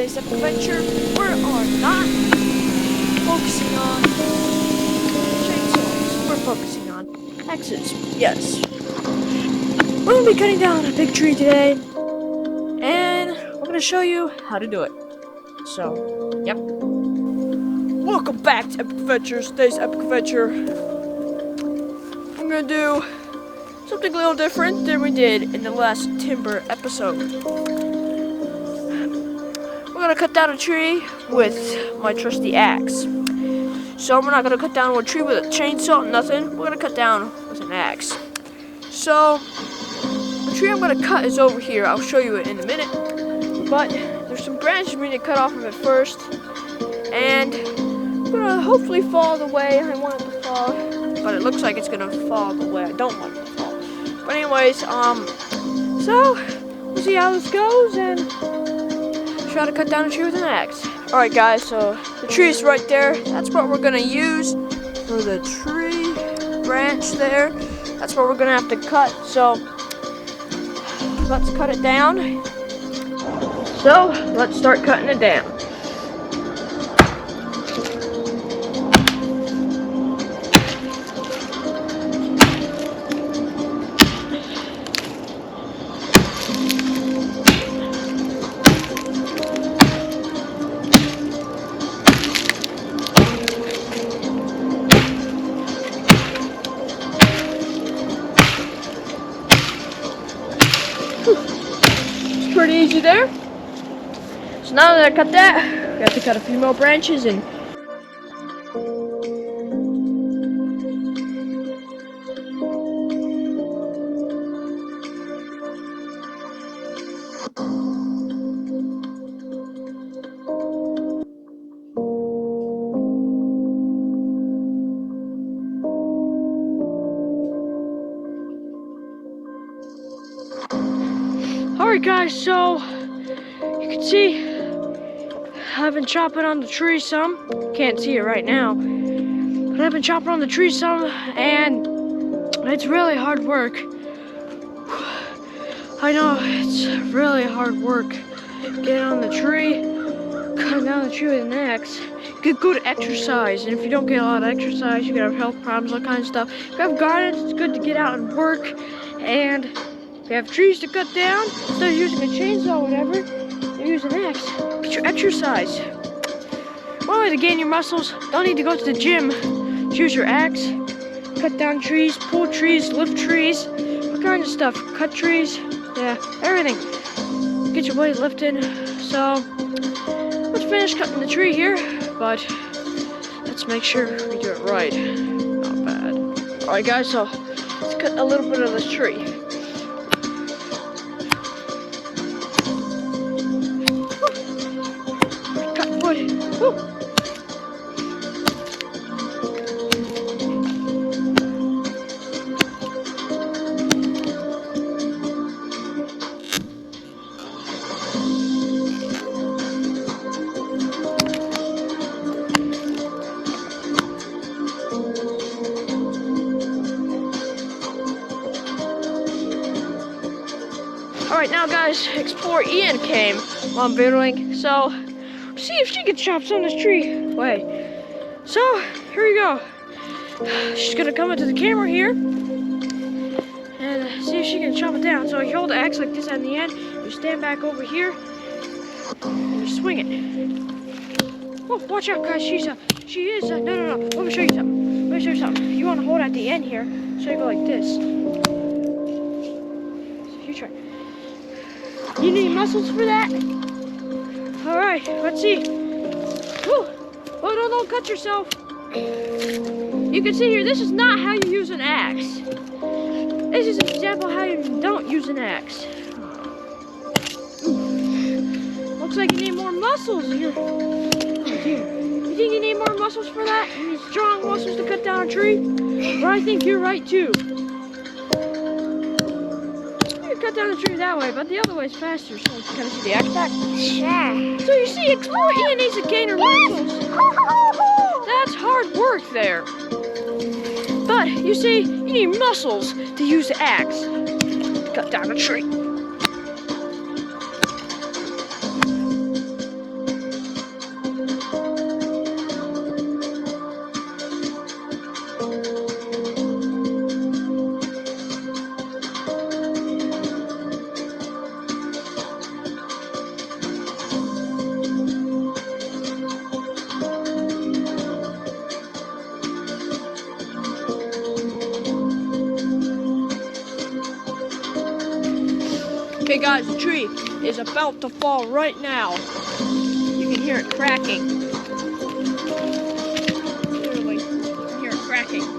today's epic adventure, we are not focusing on chainsaws. We're focusing on axes. Yes. We're going to be cutting down a big tree today, and we're going to show you how to do it. So, yep. Welcome back to Epic Adventures. Today's epic adventure, I'm going to do something a little different than we did in the last timber episode. We're going to cut down a tree with my trusty axe. So we're not going to cut down a tree with a chainsaw, nothing. We're going to cut down with an axe. So, the tree I'm going to cut is over here. I'll show you it in a minute. But there's some branches we need to cut off of it first. And it's going to hopefully fall the way I want it to fall. But it looks like it's going to fall the way I don't want it to fall. But anyways, so we'll see how this goes and try to cut down a tree with an axe. Alright guys, so the tree is right there. That's what we're going to use for the tree branch there. That's what we're going to have to cut. So let's cut it down. So let's start cutting it down. Pretty easy there. So now that I cut that, we have to cut a few more branches and alright guys, so you can see I've been chopping on the tree some. Can't see it right now, but I've been chopping on the tree some, and it's really hard work. I know it's really hard work getting on the tree, cutting down the tree with an axe. Good exercise, and if you don't get a lot of exercise, you can have health problems, all kinds of stuff. If you have gardens, it's good to get out and work, and if you have trees to cut down, instead of using a chainsaw or whatever, you use an axe. Get your exercise. One way to gain your muscles, don't need to go to the gym. Just use your axe. Cut down trees, pull trees, lift trees, all kinds of stuff. Cut trees, yeah, everything. Get your weight lifted. So, let's finish cutting the tree here, but let's make sure we do it right. Not bad. Alright guys, so let's cut a little bit of this tree. Woo. Alright, now guys, Explorer Ian came while I'm videoing, so see if she can chop some of this tree away. So, here we go. She's gonna come into the camera here and see if she can chop it down. So you hold the axe like this at the end, you stand back over here, and you swing it. Oh, watch out guys, no, let me show you something. You wanna hold at the end here, so you go like this. So you try. You need muscles for that? Alright, let's see. Whew. Oh, don't cut yourself. You can see here, this is not how you use an axe. This is an example of how you don't use an axe. Looks like you need more muscles here. Oh dear. You think you need more muscles for that? You need strong muscles to cut down a tree? Well, I think you're right too. Cut down the tree that way, but the other way is faster. So you kind of see the axe back. Sure. So you see, Explorer Ian needs to gain her muscles. That's hard work there. But you see, you need muscles to use the axe to cut down a tree. Okay guys, the tree is about to fall right now. You can hear it cracking. Literally, you can hear it cracking.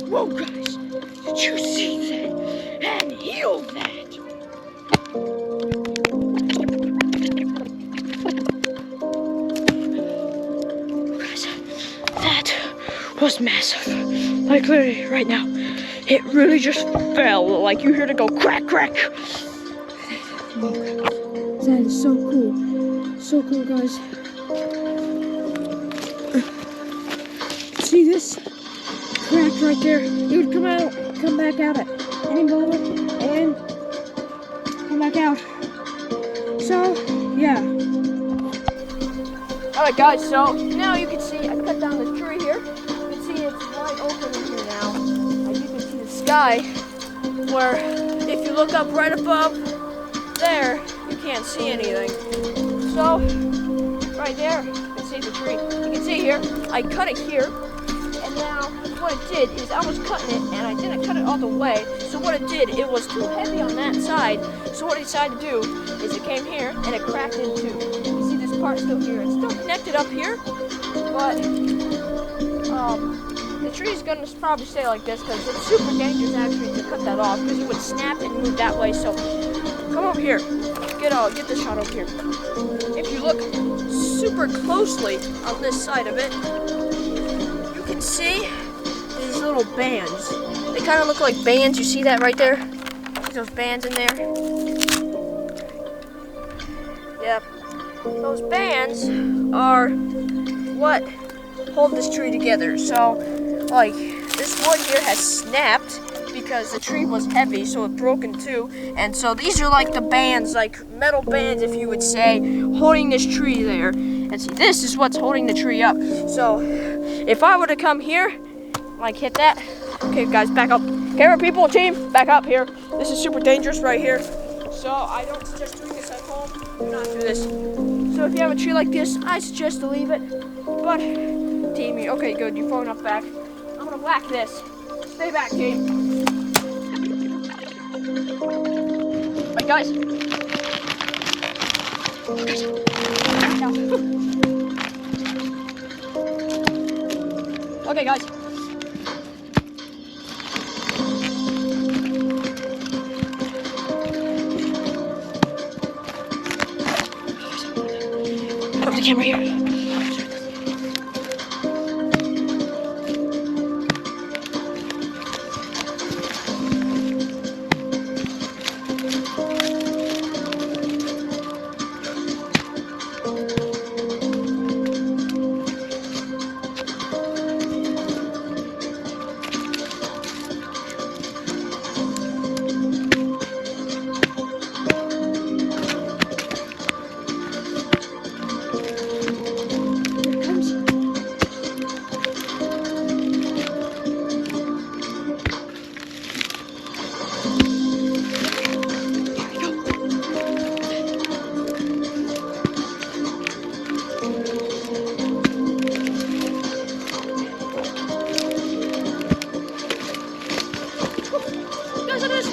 Whoa guys, did you see that? And heal that! Guys, that was massive. Like literally right now, it really just fell. Like you heard it go crack, crack. That is so cool. So cool guys. See this? Crack right there. It would come back out at any moment and come back out. So, yeah. Alright guys, so now you can see I cut down this tree here. You can see it's wide open in here now. And you can see the sky where if you look up right above there, you can't see anything. So, right there, you can see the tree. You can see here, I cut it here. And now what it did is I was cutting it and I didn't cut it all the way. So what it did, it was too heavy on that side. So what I decided to do is it came here and it cracked in two. You can see this part still here. It's still connected up here, but the tree's gonna probably stay like this because it's super dangerous actually to cut that off because it would snap and move that way. So come over here. Get this shot over here. If you look super closely on this side of it, you can see these little bands. They kind of look like bands. You see that right there? See those bands in there? Yep. Those bands are what hold this tree together. So, like, this wood here has snapped because the tree was heavy, so it broke in two. And so these are like the bands, like metal bands, if you would say, holding this tree there. And see, this is what's holding the tree up. So, if I were to come here, like hit that. Okay, guys, back up. Camera people, team, back up here. This is super dangerous right here. So I don't suggest doing this at home. Do not do this. So if you have a tree like this, I suggest to leave it. But, team, okay, good. You're far enough back. I'm gonna whack this. Stay back, team. Right, guys. Okay, guys. Put the camera here.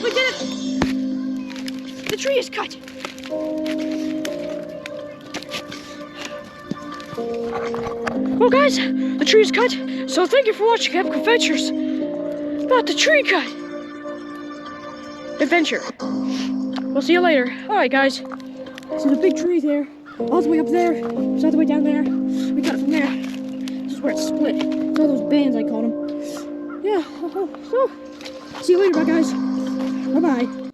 We did it! The tree is cut! Well guys, the tree is cut, so thank you for watching Epic Adventures about the tree cut adventure. We'll see you later. Alright guys, so the big tree there, all the way up there, it's all the way down there. We cut it from there. This is where it's split. It's all those bands I called them. Yeah, so, see you later, bye guys. Bye-bye.